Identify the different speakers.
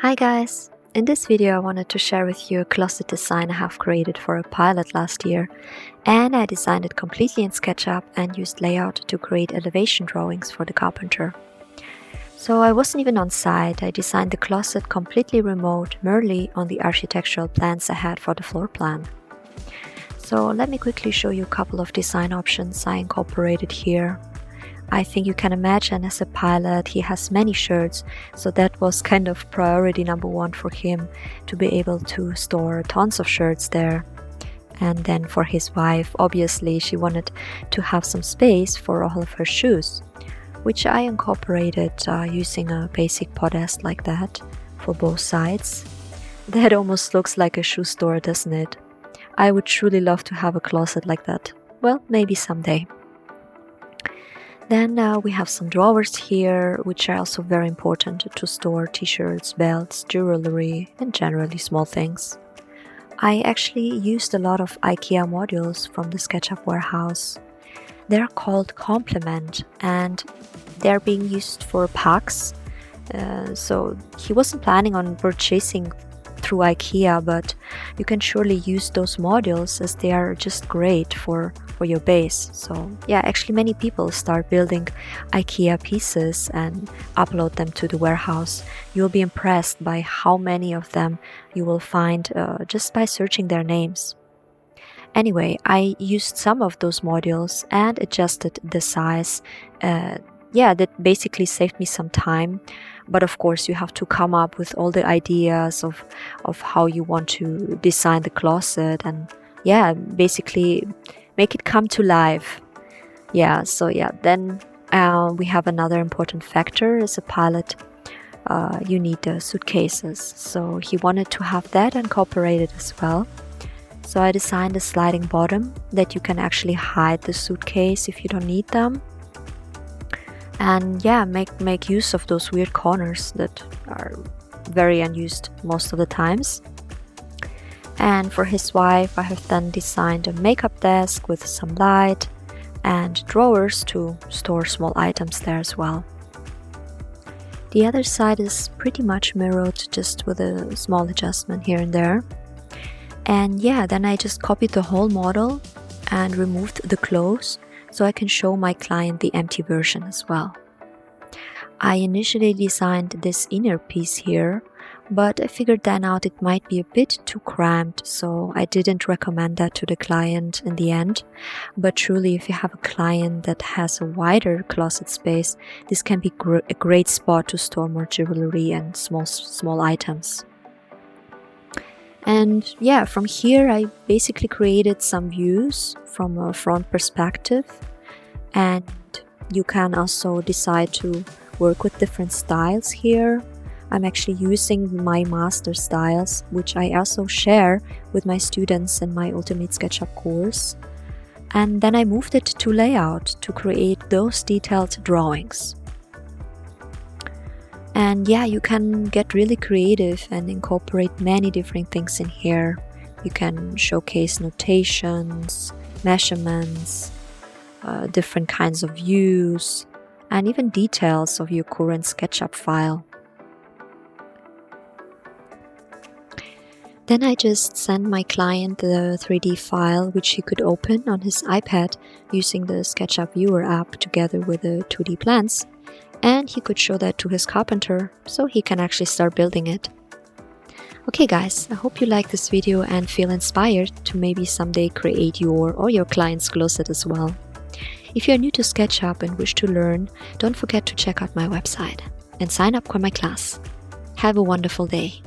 Speaker 1: Hi guys! In this video I wanted to share with you a closet design I have created for a pilot last year, and I designed it completely in SketchUp and used LayOut to create elevation drawings for the carpenter. So I wasn't even on site. I designed the closet completely remote, merely on the architectural plans I had for the floor plan. So let me quickly show you a couple of design options I incorporated here. I think you can imagine, as a pilot, he has many shirts, so that was kind of priority number one for him, to be able to store tons of shirts there. And then for his wife, obviously she wanted to have some space for all of her shoes, which I incorporated using a basic podest like that for both sides. That almost looks like a shoe store, doesn't it? I would truly love to have a closet like that. Well, maybe someday. Then we have some drawers here, which are also very important to store t-shirts, belts, jewelry, and generally small things. I actually used a lot of IKEA modules from the SketchUp warehouse. They're called Complement, and they're being used for packs. So he wasn't planning on purchasing through IKEA, but you can surely use those modules, as they are just great for your base. So yeah, actually many people start building IKEA pieces and upload them to the warehouse. You'll be impressed by how many of them you will find just by searching their names. Anyway, I used some of those modules and adjusted the size. Yeah, that basically saved me some time. But of course you have to come up with all the ideas of how you want to design the closet, and yeah, basically make it come to life. Yeah, so yeah, then we have another important factor. As a pilot, you need suitcases, so he wanted to have that incorporated as well. So I designed a sliding bottom that you can actually hide the suitcase if you don't need them. And yeah, make use of those weird corners that are very unused most of the times. And for his wife, I have then designed a makeup desk with some light and drawers to store small items there as well. The other side is pretty much mirrored, just with a small adjustment here and there. And yeah, then I just copied the whole model and removed the clothes, so I can show my client the empty version as well. I initially designed this inner piece here, but I figured then out it might be a bit too cramped, so I didn't recommend that to the client in the end. But truly, if you have a client that has a wider closet space, this can be a great spot to store more jewelry and small items. And yeah, from here I basically created some views from a front perspective, and you can also decide to work with different styles here. I'm actually using my master styles, which I also share with my students in my Ultimate SketchUp course. And then I moved it to LayOut to create those detailed drawings. And yeah, you can get really creative and incorporate many different things in here. You can showcase notations, measurements, different kinds of views, and even details of your current SketchUp file. Then I just sent my client the 3D file, which he could open on his iPad using the SketchUp Viewer app together with the 2D plans. And he could show that to his carpenter, so he can actually start building it. Okay guys, I hope you like this video and feel inspired to maybe someday create your or your client's closet as well. If you are new to SketchUp and wish to learn, don't forget to check out my website and sign up for my class. Have a wonderful day.